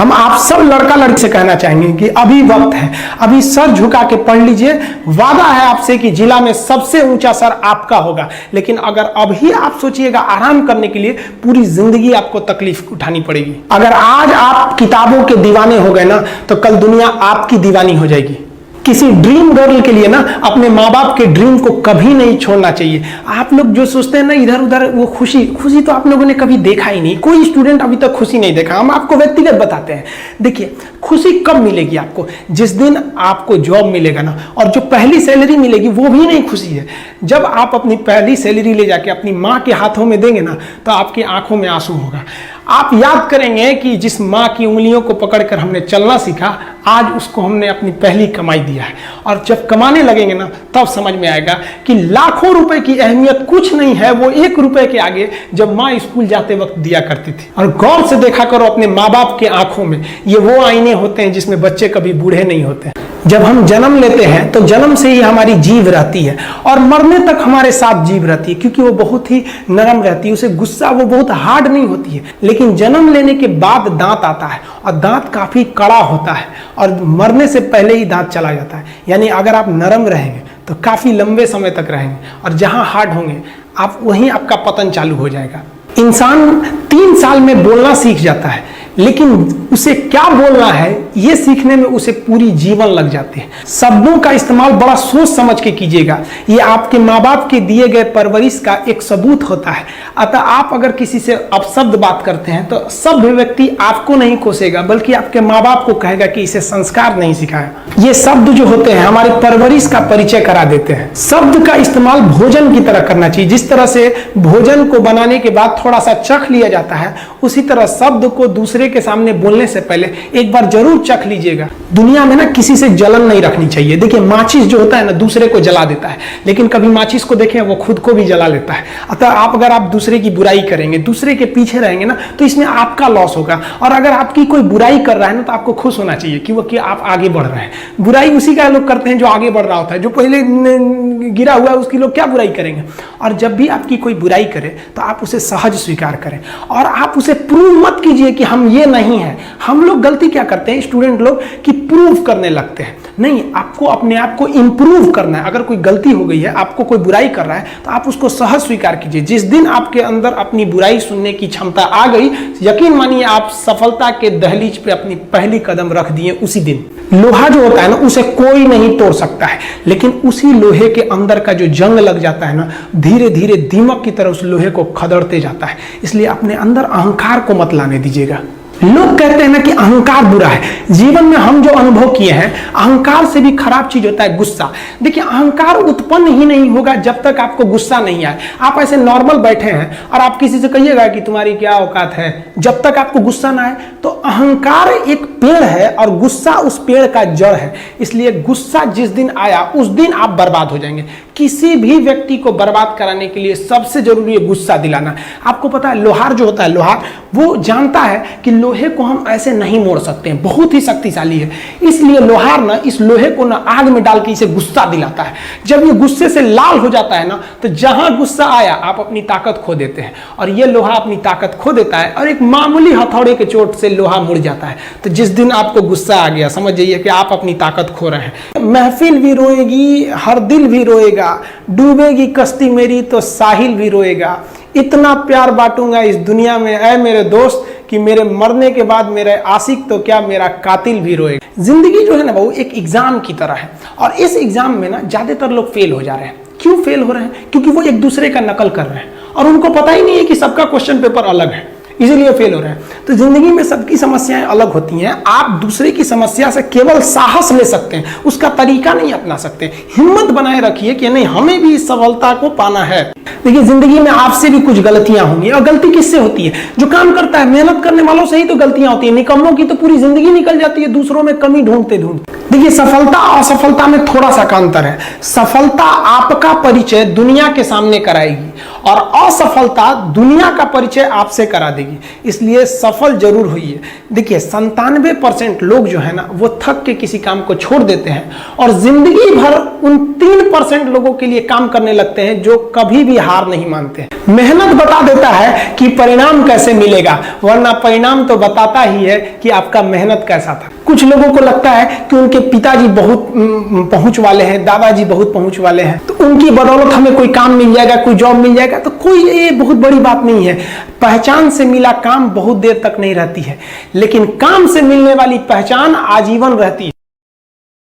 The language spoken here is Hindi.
हम आप सब लड़का लड़की से कहना चाहेंगे कि अभी वक्त है, अभी सर झुका के पढ़ लीजिए। वादा है आपसे कि जिला में सबसे ऊंचा सर आपका होगा। लेकिन अगर अभी आप सोचिएगा आराम करने के लिए, पूरी जिंदगी आपको तकलीफ उठानी पड़ेगी। अगर आज आप किताबों के दीवाने हो गए ना, तो कल दुनिया आपकी दीवानी हो जाएगी। किसी ड्रीम गर्ल के लिए ना अपने माँ बाप के ड्रीम को कभी नहीं छोड़ना चाहिए। आप लोग जो सोचते हैं ना इधर उधर, वो खुशी तो आप लोगों ने कभी देखा ही नहीं। कोई स्टूडेंट अभी तक खुशी नहीं देखा। हम आपको व्यक्तिगत बताते हैं। देखिए, खुशी कब मिलेगी आपको? जिस दिन आपको जॉब मिलेगा ना, और जो पहली सैलरी मिलेगी वो भी नहीं खुशी है। जब आप अपनी पहली सैलरी ले जाके अपनी माँ के हाथों में देंगे ना, तो आपकी आंखों में आंसू होगा। आप याद करेंगे कि जिस माँ की उंगलियों को पकड़कर हमने चलना सीखा, आज उसको हमने अपनी पहली कमाई दिया है। और जब कमाने लगेंगे ना, तब समझ में आएगा कि लाखों रुपए की अहमियत कुछ नहीं है, वो 1 रुपए के आगे जब माँ स्कूल जाते वक्त दिया करती थी। और गौर से देखा करो अपने माँ बाप के आंखों में, ये वो आईने होते हैं जिसमें बच्चे कभी बूढ़े नहीं होते। जब हम जन्म लेते हैं तो जन्म से ही हमारी जीभ रहती है और मरने तक हमारे साथ जीभ रहती है, क्योंकि वो बहुत ही नरम रहती है, उसे गुस्सा वो बहुत हार्ड नहीं होती है। लेकिन जन्म लेने के बाद दांत आता है और दांत काफी कड़ा होता है, और मरने से पहले ही दांत चला जाता है। यानी अगर आप नरम रहेंगे तो काफी लंबे समय तक रहेंगे, और जहां हार्ड होंगे आप वहीं आपका पतन चालू हो जाएगा। इंसान 3 साल में बोलना सीख जाता है, लेकिन उसे क्या बोलना है ये सीखने में उसे पूरी जीवन लग जाते हैं। शब्दों का इस्तेमाल बड़ा सोच समझ के कीजिएगा। ये आपके माँ बाप के दिए गए परवरिश का एक सबूत होता है। अतः आप अगर किसी से अपशब्द बात करते हैं तो सभ्य व्यक्ति आपको नहीं कोसेगा, बल्कि आपके माँ बाप को कहेगा कि इसे संस्कार नहीं सिखाया। ये शब्द जो होते हैं हमारी परवरिश का परिचय करा देते हैं। शब्द का इस्तेमाल भोजन की तरह करना चाहिए। जिस तरह से भोजन को बनाने के बाद थोड़ा सा चख लिया जाता है, उसी तरह शब्द को दूसरे के सामने बोलने से पहले एक बार जरूर चख लीजिएगा। दुनिया में ना किसी से जलन नहीं रखनी चाहिए। देखिए, माचिस जो होता है ना दूसरे को जला देता है, लेकिन कभी माचिस को देखें वो खुद को भी जला लेता है। अतः अगर आप दूसरे की बुराई करेंगे, दूसरे के पीछे रहेंगे ना, तो इसमें आपका लॉस होगा। और अगर आपकी कोई बुराई कर रहा है ना, तो आपको खुश होना चाहिए कि आप आगे बढ़ रहे हैं। बुराई उसी का लोग करते हैं जो आगे बढ़ रहा होता है। जो पहले गिरा हुआ है उसकी लोग क्या बुराई करेंगे। और जब भी आपकी कोई बुराई करे तो आप उसे सहज स्वीकार करें, और आप उसे प्रूव मत कीजिए कि हम ये नहीं है। हम लोग गलती क्या करते हैं स्टूडेंट लोग, कि प्रूव करने लगते हैं। नहीं, आपको अपने आप को इंप्रूव करना है। अगर कोई गलती हो गई है, आपको कोई बुराई कर रहा है, तो आप उसको सहज स्वीकार कीजिए। जिस दिन आपके अंदर अपनी बुराई सुनने की क्षमता आ गई, यकीन मानिए आप सफलता के दहलीज पे अपनी पहली कदम रख दिए उसी दिन। लोहा जो होता है ना, उसे कोई नहीं तोड़ सकता है, लेकिन उसी लोहे के अंदर का जो जंग लग जाता है ना, धीरे धीरे दीमक की तरह उस लोहे को खदड़ते जाता है। इसलिए अपने अंदर अहंकार को मत लाने दीजिएगा। लोग कहते हैं ना कि अहंकार बुरा है। जीवन में हम जो अनुभव किए हैं, अहंकार से भी खराब चीज होता है गुस्सा। देखिए, अहंकार उत्पन्न ही नहीं होगा जब तक आपको गुस्सा नहीं आए। आप ऐसे नॉर्मल बैठे हैं और आप किसी से कहिएगा कि तुम्हारी क्या औकात है, जब तक आपको गुस्सा ना आए। तो अहंकार एक पेड़ है और गुस्सा उस पेड़ का जड़ है। इसलिए गुस्सा जिस दिन आया उस दिन आप बर्बाद हो जाएंगे। किसी भी व्यक्ति को बर्बाद कराने के लिए सबसे जरूरी है गुस्सा दिलाना। आपको पता है, लोहार जो होता है, लोहार वो जानता है कि लोहे को हम ऐसे नहीं मोड़ सकते हैं, बहुत ही शक्तिशाली है। इसलिए लोहार ना इस लोहे को ना आग में डाल के इसे गुस्सा दिलाता है। जब ये गुस्से से लाल हो जाता है ना, तो जहां गुस्सा आया आप अपनी ताकत खो देते हैं, और ये लोहा अपनी ताकत खो देता है, और एक मामूली हथौड़े के चोट से लोहा मुड़ जाता है। तो जिस दिन आपको गुस्सा आ गया, समझ जाइए कि आप अपनी ताकत खो रहे हैं। महफिल भी रोएगी, हर दिल भी रोएगा, डूबेगी कश्ती मेरी तो साहिल भी रोएगा। इतना प्यार बांटूंगा इस दुनिया में ऐ मेरे दोस्त, कि मेरे मरने के बाद मेरे आशिक तो क्या मेरा कातिल भी रोएगा। जिंदगी जो है ना वो एक एग्जाम की तरह है, और इस एग्जाम में ना ज्यादातर लोग फेल हो जा रहे हैं। क्यों फेल हो रहे हैं? क्योंकि वो एक दूसरे का नकल कर रहे हैं, और उनको पता ही नहीं है कि सबका क्वेश्चन पेपर अलग है, इसीलिए फेल हो रहे हैं। तो जिंदगी में सबकी समस्याएं अलग होती हैं। आप दूसरे की समस्या से केवल साहस ले सकते हैं, उसका तरीका नहीं अपना सकते। हिम्मत बनाए रखिए कि नहीं, हमें भी इस सफलता को पाना है। देखिए, जिंदगी में आपसे भी कुछ गलतियां होंगी, और गलती किससे होती है? जो काम करता है, मेहनत करने वालों से ही तो गलतियां होती है। निकम्मों की तो पूरी जिंदगी निकल जाती है दूसरों में कमी ढूंढते ढूंढते। देखिए, सफलता और असफलता में थोड़ा सा का अंतर है। सफलता आपका परिचय दुनिया के सामने कराएगी, और असफलता दुनिया का परिचय आपसे करा देगी। इसलिए सफल जरूर होइए। देखिए 97% लोग जो है ना वो थक के किसी काम को छोड़ देते हैं और जिंदगी भर उन 3% लोगों के लिए काम करने लगते हैं जो कभी भी हार नहीं मानते। मेहनत बता देता है कि परिणाम कैसे मिलेगा, वरना परिणाम तो बताता ही है कि आपका मेहनत कैसा था। कुछ लोगों को लगता है कि उनके पिताजी बहुत पहुंच वाले हैं, दादाजी बहुत पहुंच वाले हैं, तो उनकी बदौलत हमें कोई काम मिल जाएगा, कोई जॉब मिल जाएगा। तो कोई ये बहुत बड़ी बात नहीं है। पहचान से मिला काम बहुत देर तक नहीं रहती है, लेकिन काम से मिलने वाली पहचान आजीवन रहती है।